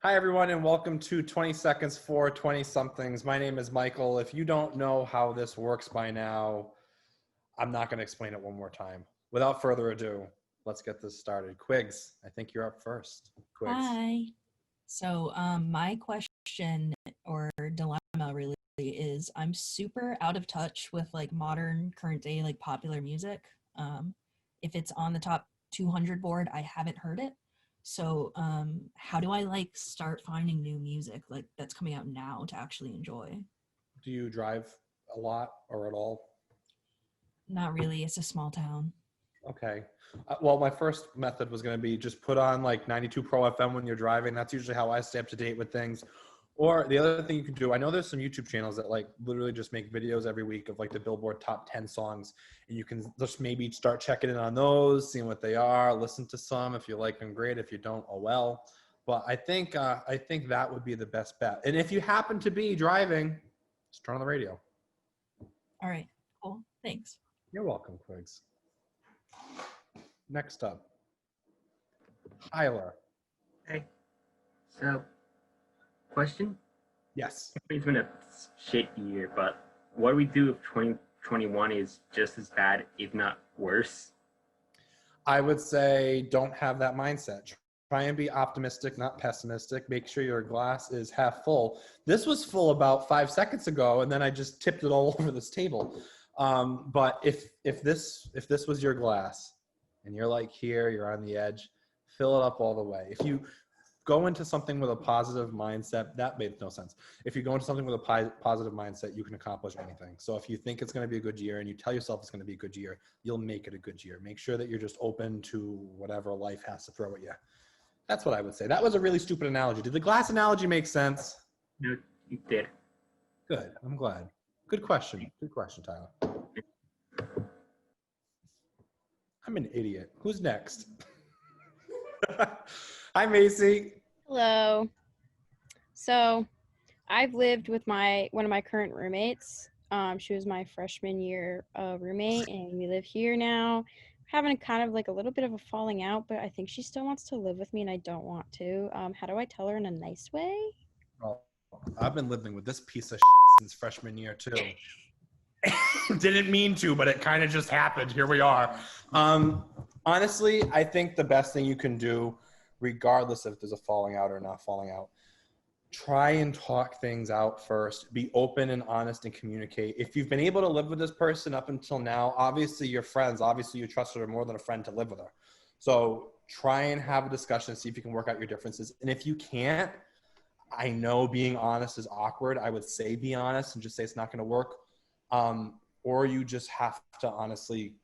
Hi, everyone, and welcome to 20 Seconds for 20-Somethings. My name is Michael. If you don't know how this works by now, I'm not going to explain it one more time. Without further ado, let's get this started. Quigs, I think you're up first. Quigs. Hi. So my question or dilemma really is I'm super out of touch with like modern current day like popular music. If it's on the top 200 board, I haven't heard it. So how do I like start finding new music like that's coming out now to actually enjoy? Do you drive a lot or at all? Not really. It's a small town. Okay. Well, my first method was going to be just put on like 92 Pro FM when you're driving. That's usually how I stay up to date with things. Or the other thing you can do, I know there's some YouTube channels that like literally just make videos every week of like the Billboard top 10 songs. And you can just maybe start checking in on those, seeing what they are, listen to some. If you like them, great. If you don't, oh well. But I think that would be the best bet. And if you happen to be driving, just turn on the radio. All right. Cool. Thanks. You're welcome, Quigs. Next up, Tyler. Hey, so, question? Yes. It's been a shit year, but what do we do if 2021 is just as bad, if not worse? I would say don't have that mindset. Try and be optimistic, not pessimistic. Make sure your glass is half full. This was full about 5 seconds ago, and then I just tipped it all over this table. But if this was your glass, and you're like here, you're on the edge, fill it up all the way. If you go into something with a positive mindset, that made no sense. If you go into something with a positive mindset, you can accomplish anything. So if you think it's going to be a good year and you tell yourself it's going to be a good year, you'll make it a good year. Make sure that you're just open to whatever life has to throw at you. That's what I would say. That was a really stupid analogy. Did the glass analogy make sense? No, it did. Good. I'm glad. Good question. Good question, Tyler. I'm an idiot. Who's next? Hi, Macy. Hello. So, I've lived with one of my current roommates. She was my freshman year roommate, and we live here now. Having kind of like a little bit of a falling out, but I think she still wants to live with me, and I don't want to. How do I tell her in a nice way? Well, I've been living with this piece of shit since freshman year too. Didn't mean to, but it kind of just happened. Here we are. Honestly, I think the best thing you can do, regardless if there's a falling out or not falling out, try and talk things out first. Be open and honest and communicate. If you've been able to live with this person up until now, obviously you're friends. Obviously you trusted her more than a friend to live with her. So try and have a discussion, see if you can work out your differences. And if you can't, I know being honest is awkward. I would say be honest and just say it's not going to work. Or you just have to honestly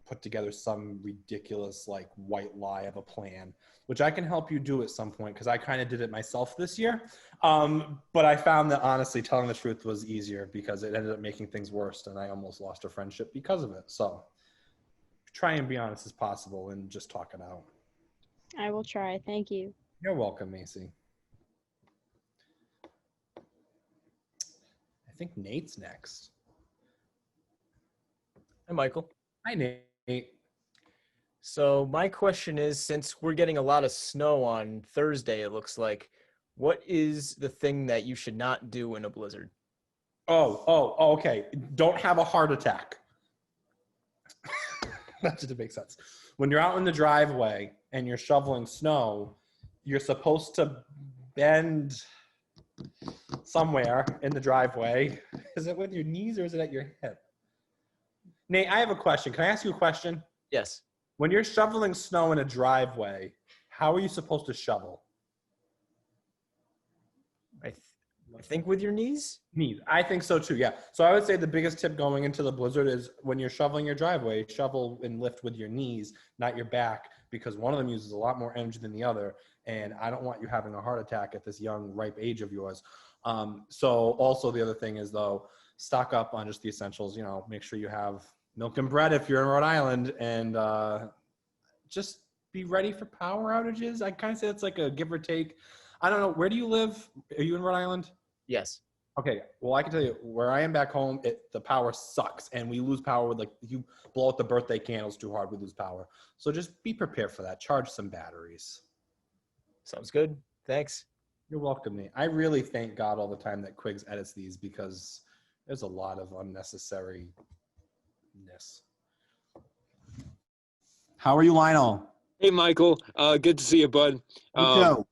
put together some ridiculous like white lie of a plan, which I can help you do at some point because I kind of did it myself this year. But I found that honestly telling the truth was easier because it ended up making things worse and I almost lost a friendship because of it. So try and be honest as possible and just talk it out. I will try. Thank you. You're welcome, Macy. I think Nate's next. Hi, Michael. Hi, Nate. So my question is, since we're getting a lot of snow on Thursday, it looks like, what is the thing that you should not do in a blizzard? Oh, okay. Don't have a heart attack. That didn't make sense. When you're out in the driveway and you're shoveling snow, you're supposed to bend somewhere in the driveway. Is it with your knees or is it at your hip? Nate, I have a question. Can I ask you a question? Yes. When you're shoveling snow in a driveway, how are you supposed to shovel? I think with your knees? Knees. I think so too, yeah. So I would say the biggest tip going into the blizzard is when you're shoveling your driveway, shovel and lift with your knees, not your back, because one of them uses a lot more energy than the other. And I don't want you having a heart attack at this young, ripe age of yours. So also the other thing is though, stock up on just the essentials, make sure you have milk and bread if you're in Rhode Island, and just be ready for power outages. I kind of say it's like a give or take. I don't know. Where do you live? Are you in Rhode Island? Yes. Okay. Well, I can tell you where I am back home, the power sucks and we lose power with you blow out the birthday candles too hard, we lose power. So just be prepared for that. Charge some batteries. Sounds good. Thanks. You're welcome, Nate. I really thank God all the time that Quigs edits these because there's a lot of unnecessariness. How are you, Lionel? Hey, Michael. Good to see you, bud. You too.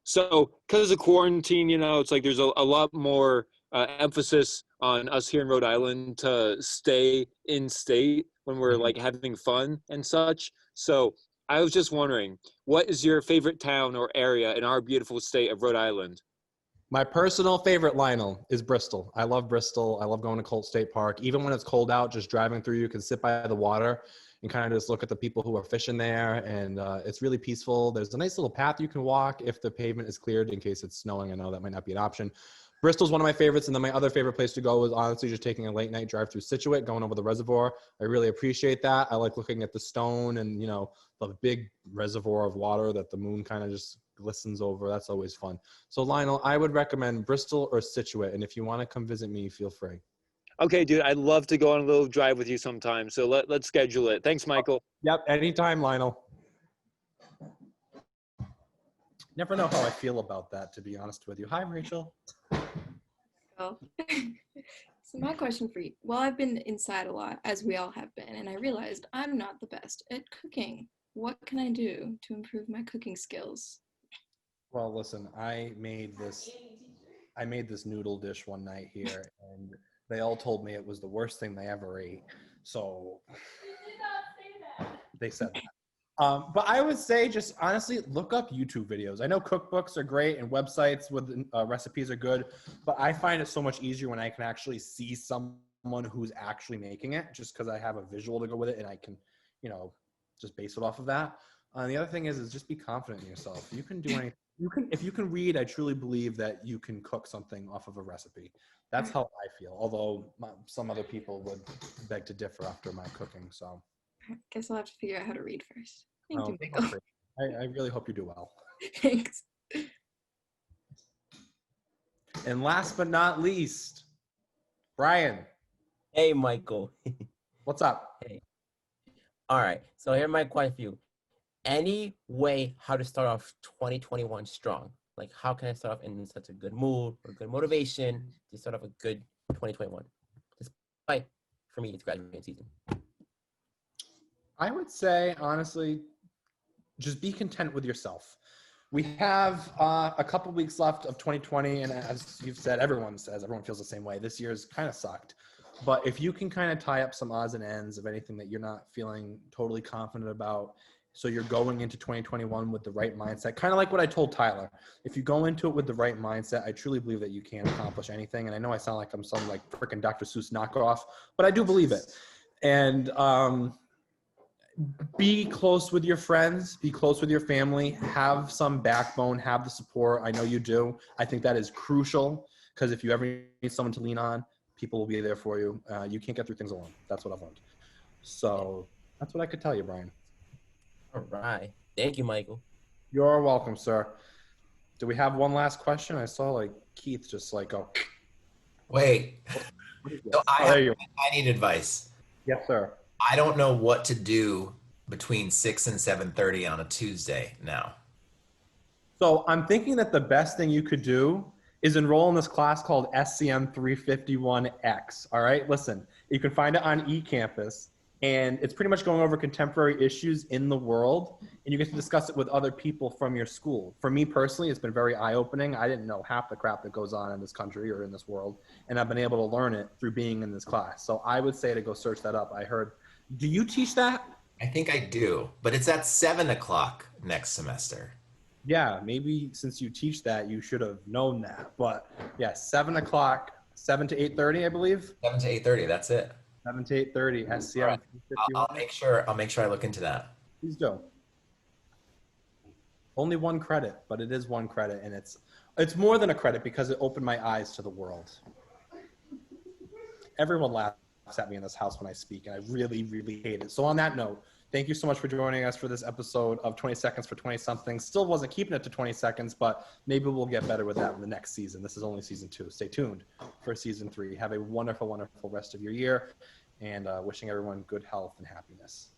So, because of quarantine, it's like there's a lot more emphasis on us here in Rhode Island to stay in state when we're like having fun and such. So, I was just wondering, what is your favorite town or area in our beautiful state of Rhode Island? My personal favorite, Lionel, is Bristol. I love Bristol. I love going to Colt State Park. Even when it's cold out, just driving through, you can sit by the water and kind of just look at the people who are fishing there. And it's really peaceful. There's a nice little path you can walk if the pavement is cleared in case it's snowing. I know that might not be an option. Bristol's one of my favorites. And then my other favorite place to go is honestly just taking a late night drive through Scituate, going over the reservoir. I really appreciate that. I like looking at the stone and, the big reservoir of water that the moon kind of just glistens over. That's always fun. So Lionel, I would recommend Bristol or Scituate. And if you want to come visit me, feel free. Okay, dude, I'd love to go on a little drive with you sometime. So let's schedule it. Thanks, Michael. Yep, anytime, Lionel. Never know how I feel about that, to be honest with you. Hi, Rachel. Oh. So my question for you, well, I've been inside a lot, as we all have been, and I realized I'm not the best at cooking. What can I do to improve my cooking skills? Well, listen, I made this noodle dish one night here, and they all told me it was the worst thing they ever ate. So they said that. But I would say just honestly look up YouTube videos. I know cookbooks are great and websites with recipes are good, but I find it so much easier when I can actually see someone who's actually making it, just because I have a visual to go with it and I can, just base it off of that. The other thing is just be confident in yourself. You can do anything. If you can read, I truly believe that you can cook something off of a recipe. That's how I feel. Although some other people would beg to differ after my cooking. So. Guess I'll have to figure out how to read first. Thank you, Oh, Michael. I really hope you do well. Thanks. And last but not least, Brian, Hey, Michael. what's up? Hey. All right. So here are my question for you. Any way how to start off 2021 strong? Like, how can I start off in such a good mood or good motivation to start off a good 2021? Despite, for me, it's graduating season. I would say, honestly, just be content with yourself. We have a couple weeks left of 2020, and as you've said, everyone feels the same way. This year's kind of sucked. But if you can kind of tie up some odds and ends of anything that you're not feeling totally confident about, so you're going into 2021 with the right mindset, kind of like what I told Tyler. If you go into it with the right mindset, I truly believe that you can accomplish anything. And I know I sound like I'm some like freaking Dr. Seuss knockoff, but I do believe it. And be close with your friends, be close with your family, have some backbone, have the support. I know you do. I think that is crucial because if you ever need someone to lean on, people will be there for you. You can't get through things alone. That's what I've learned. So that's what I could tell you, Brian. All right. Thank you, Michael. You're welcome, sir. Do we have one last question? I saw like Keith just like go. Wait. So There you I need advice. Yes, sir. I don't know what to do between 6 and 7:30 on a Tuesday now. So I'm thinking that the best thing you could do is enroll in this class called SCM 351X. All right, listen, you can find it on eCampus, and it's pretty much going over contemporary issues in the world, and you get to discuss it with other people from your school. For me personally, it's been very eye-opening. I didn't know half the crap that goes on in this country or in this world, and I've been able to learn it through being in this class. So I would say to go search that up. I heard, do you teach that? I think I do, but it's at 7 o'clock next semester. Yeah, maybe since you teach that, you should have known that. But yeah, 7 o'clock, 7 to 8:30, I believe. 7 to 8:30. That's it. 7 to 8:30, SCM. All right. I'll make sure I look into that. Please do. Only one credit, but it is one credit, and it's more than a credit because it opened my eyes to the world. Everyone laughs at me in this house when I speak, and I really, really hate it. So on that note, thank you so much for joining us for this episode of 20 Seconds for 20-somethings. Still wasn't keeping it to 20 seconds, but maybe we'll get better with that in the next season. This is only season 2. Stay tuned for season 3. Have a wonderful, wonderful rest of your year, and wishing everyone good health and happiness.